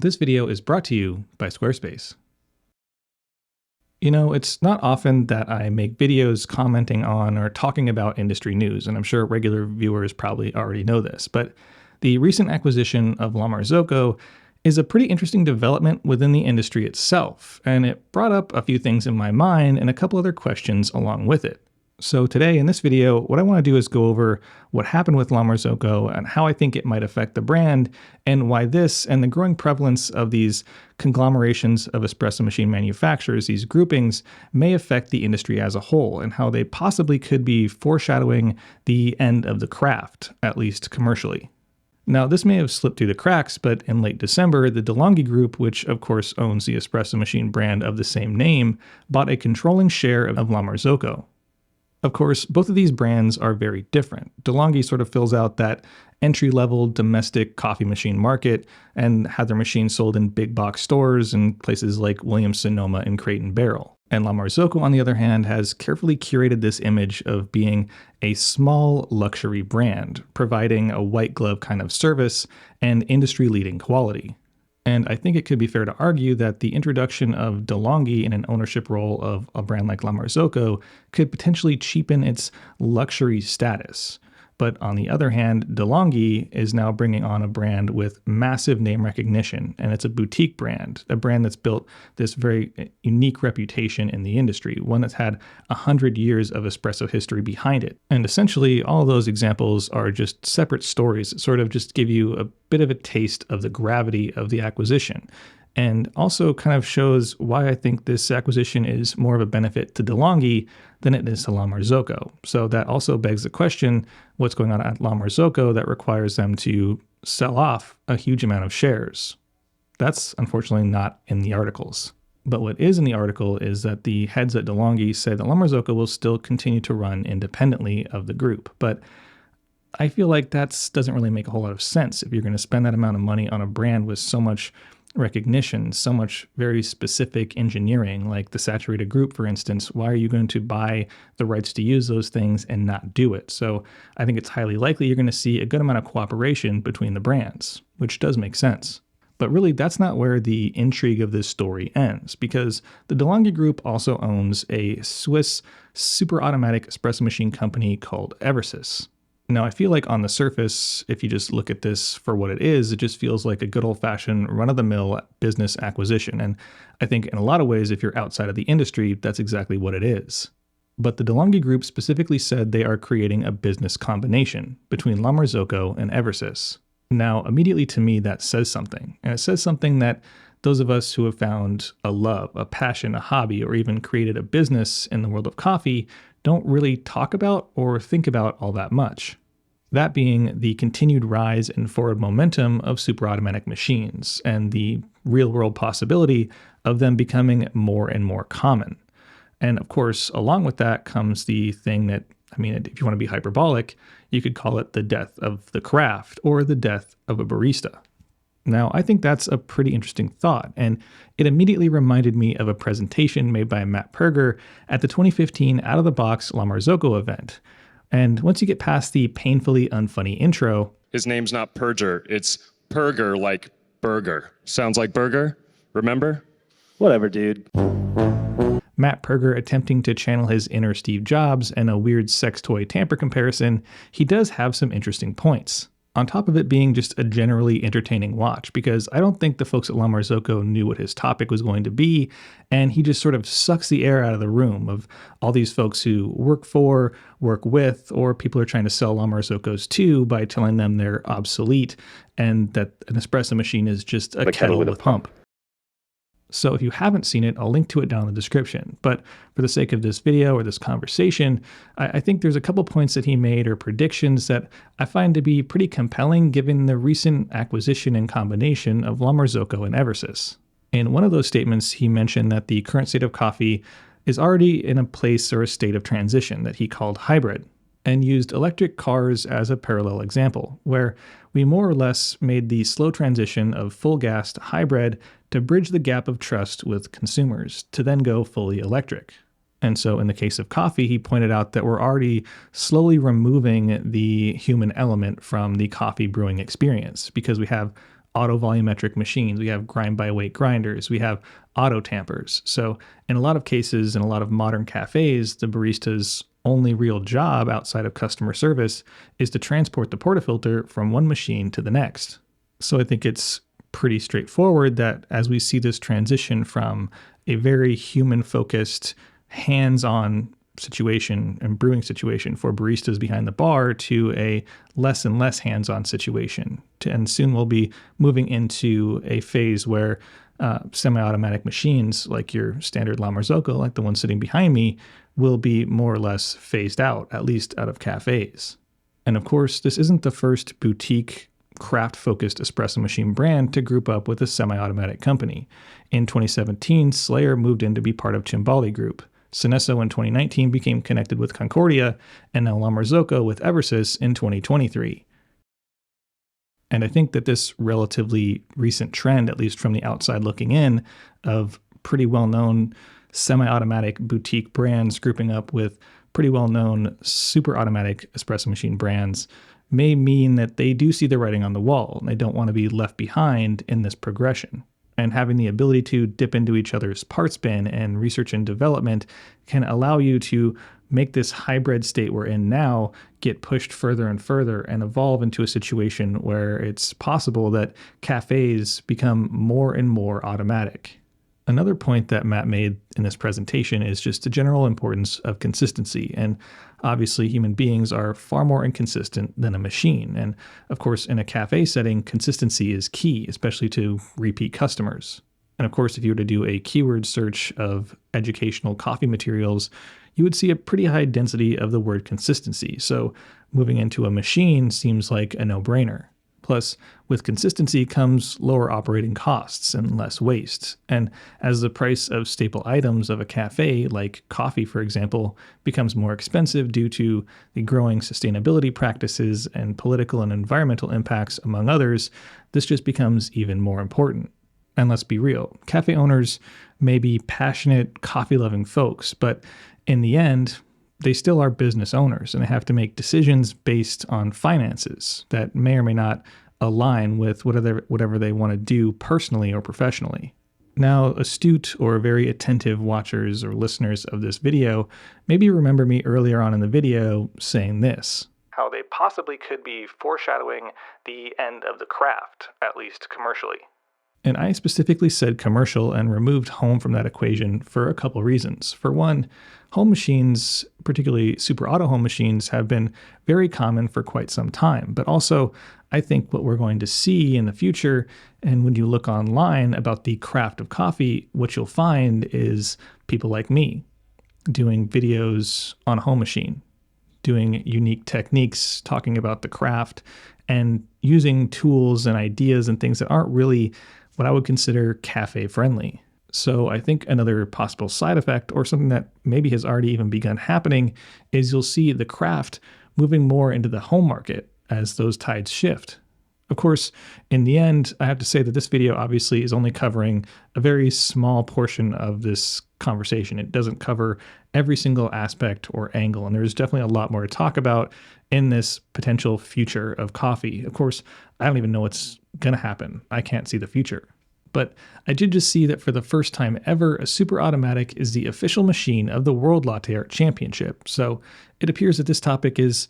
This video is brought to you by Squarespace. You know, it's not often that I make videos commenting on or talking about industry news, and I'm sure regular viewers probably already know this, but the recent acquisition of La Marzocco is a pretty interesting development within the industry itself, and it brought up a few things in my mind and a couple other questions along with it. So today in this video, what I want to do is go over what happened with La Marzocco and how I think it might affect the brand, and why this and the growing prevalence of these conglomerations of espresso machine manufacturers, these groupings, may affect the industry as a whole, and how they possibly could be foreshadowing the end of the craft, at least commercially. Now, this may have slipped through the cracks, but in late December, the DeLonghi Group, which of course owns the espresso machine brand of the same name, bought a controlling share of La Marzocco. Of course, both of these brands are very different. DeLonghi sort of fills out that entry-level domestic coffee machine market and had their machines sold in big box stores in places like Williams-Sonoma and Crate and Barrel. And La Marzocco, on the other hand, has carefully curated this image of being a small luxury brand, providing a white glove kind of service and industry-leading quality. And I think it could be fair to argue that the introduction of DeLonghi in an ownership role of a brand like La Marzocco could potentially cheapen its luxury status. But on the other hand, DeLonghi is now bringing on a brand with massive name recognition, and it's a boutique brand, a brand that's built this very unique reputation in the industry, one that's had 100 years of espresso history behind it. And essentially, all of those examples are just separate stories that sort of just give you a bit of a taste of the gravity of the acquisition. And also kind of shows why I think this acquisition is more of a benefit to DeLonghi than it is to La Marzocco. So that also begs the question, what's going on at La Marzocco that requires them to sell off a huge amount of shares? That's unfortunately not in the articles. But what is in the article is that the heads at DeLonghi say that La Marzocco will still continue to run independently of the group. But I feel like that doesn't really make a whole lot of sense if you're going to spend that amount of money on a brand with so much recognition, so much very specific engineering, like the saturated group, for instance. Why are you going to buy the rights to use those things and not do it? So I think it's highly likely you're going to see a good amount of cooperation between the brands, which does make sense. But really, that's not where the intrigue of this story ends, because the DeLonghi Group also owns a Swiss super automatic espresso machine company called Eversys. Now, I feel like on the surface, if you just look at this for what it just feels like a good old-fashioned run-of-the-mill business acquisition. And I think in a lot of ways, if you're outside of the industry, that's exactly what it is. But the DeLonghi Group specifically said they are creating a business combination between La Marzocco and Eversys. Now, immediately to me, that says something. And it says something that those of us who have found a love, a passion, a hobby, or even created a business in the world of coffee don't really talk about or think about all that much. That being the continued rise and forward momentum of super automatic machines and the real-world possibility of them becoming more and more common. And of course, along with that comes the thing that, if you want to be hyperbolic, you could call it the death of the craft or the death of a barista. Now, I think that's a pretty interesting thought, and it immediately reminded me of a presentation made by Matt Perger at the 2015 out-of-the-box La Marzocco event. And once you get past the painfully unfunny intro... His name's not Perger, it's Perger like burger. Sounds like burger? Remember? Whatever, dude. Matt Perger attempting to channel his inner Steve Jobs and a weird sex toy tamper comparison, he does have some interesting points. On top of it being just a generally entertaining watch, because I don't think the folks at La Marzocco knew what his topic was going to be, and he just sort of sucks the air out of the room of all these folks who work for, work with, or people are trying to sell La Marzoccos to by telling them they're obsolete and that an espresso machine is just a kettle with a pump. So if you haven't seen it, I'll link to it down in the description. But for the sake of this video or this conversation, I think there's a couple points that he made or predictions that I find to be pretty compelling given the recent acquisition and combination of La Marzocco and Eversys. In one of those statements, he mentioned that the current state of coffee is already in a place or a state of transition that he called hybrid, and used electric cars as a parallel example, where we more or less made the slow transition of full gas to hybrid to bridge the gap of trust with consumers, to then go fully electric. And so in the case of coffee, he pointed out that we're already slowly removing the human element from the coffee brewing experience, because we have auto volumetric machines, we have grind by weight grinders, we have auto tampers. So in a lot of cases, in a lot of modern cafes, the barista's only real job outside of customer service is to transport the portafilter from one machine to the next. So I think it's pretty straightforward that as we see this transition from a very human-focused, hands-on situation and brewing situation for baristas behind the bar to a less and less hands-on situation. And soon we'll be moving into a phase where semi-automatic machines like your standard La Marzocco, like the one sitting behind me, will be more or less phased out, at least out of cafes. And of course, this isn't the first boutique craft-focused espresso machine brand to group up with a semi-automatic company. In 2017, Slayer moved in to be part of Cimbali Group. Synesso in 2019 became connected with Concordia, and now La Marzocco with Eversys in 2023. And I think that this relatively recent trend, at least from the outside looking in, of pretty well-known semi-automatic boutique brands grouping up with pretty well-known super automatic espresso machine brands may mean that they do see the writing on the wall and they don't want to be left behind in this progression. And having the ability to dip into each other's parts bin and research and development can allow you to make this hybrid state we're in now get pushed further and further and evolve into a situation where it's possible that cafes become more and more automatic. Another point that Matt made in this presentation is just the general importance of consistency. And obviously, human beings are far more inconsistent than a machine. And of course, in a cafe setting, consistency is key, especially to repeat customers. And of course, if you were to do a keyword search of educational coffee materials, you would see a pretty high density of the word consistency. So moving into a machine seems like a no-brainer. Plus, with consistency comes lower operating costs and less waste. And as the price of staple items of a cafe, like coffee, for example, becomes more expensive due to the growing sustainability practices and political and environmental impacts, among others, this just becomes even more important. And let's be real, cafe owners may be passionate, coffee-loving folks, but in the end, they still are business owners and they have to make decisions based on finances that may or may not align with whatever they want to do personally or professionally. Now, astute or very attentive watchers or listeners of this video maybe remember me earlier on in the video saying this: how they possibly could be foreshadowing the end of the craft, at least commercially. And I specifically said commercial and removed home from that equation for a couple reasons. For one, home machines, particularly super auto home machines, have been very common for quite some time. But also, I think what we're going to see in the future, and when you look online about the craft of coffee, what you'll find is people like me doing videos on a home machine, doing unique techniques, talking about the craft, and using tools and ideas and things that aren't really what I would consider cafe friendly. So I think another possible side effect, or something that maybe has already even begun happening, is you'll see the craft moving more into the home market as those tides shift. Of course, in the end, I have to say that this video obviously is only covering a very small portion of this conversation. It doesn't cover every single aspect or angle, and there's definitely a lot more to talk about in this potential future of coffee. Of course, I don't even know what's going to happen. I can't see the future. But I did just see that for the first time ever, a super automatic is the official machine of the World Latte Art Championship. So it appears that this topic is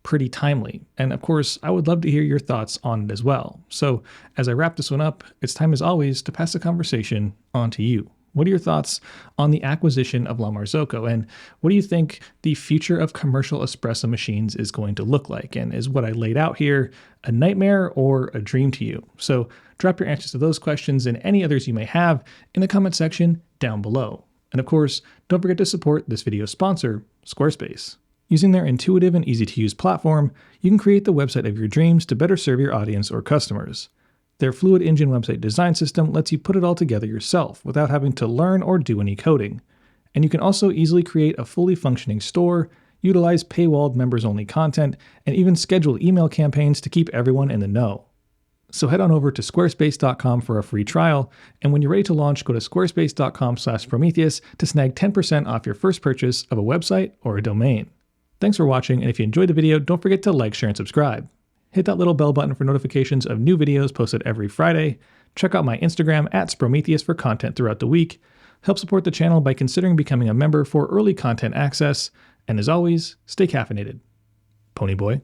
pretty timely. And of course, I would love to hear your thoughts on it as well. So as I wrap this one up, it's time as always to pass the conversation on to you. What are your thoughts on the acquisition of La Marzocco? And what do you think the future of commercial espresso machines is going to look like? And is what I laid out here a nightmare or a dream to you? So drop your answers to those questions and any others you may have in the comment section down below. And of course, don't forget to support this video's sponsor, Squarespace. Using their intuitive and easy-to-use platform, you can create the website of your dreams to better serve your audience or customers. Their Fluid Engine website design system lets you put it all together yourself without having to learn or do any coding. And you can also easily create a fully functioning store, utilize paywalled members-only content, and even schedule email campaigns to keep everyone in the know. So head on over to squarespace.com for a free trial, and when you're ready to launch, go to squarespace.com/Sprometheus to snag 10% off your first purchase of a website or a domain. Thanks for watching, and if you enjoyed the video, don't forget to like, share, and subscribe. Hit that little bell button for notifications of new videos posted every Friday. Check out my Instagram at Sprometheus for content throughout the week. Help support the channel by considering becoming a member for early content access. And as always, stay caffeinated. Pony Boy.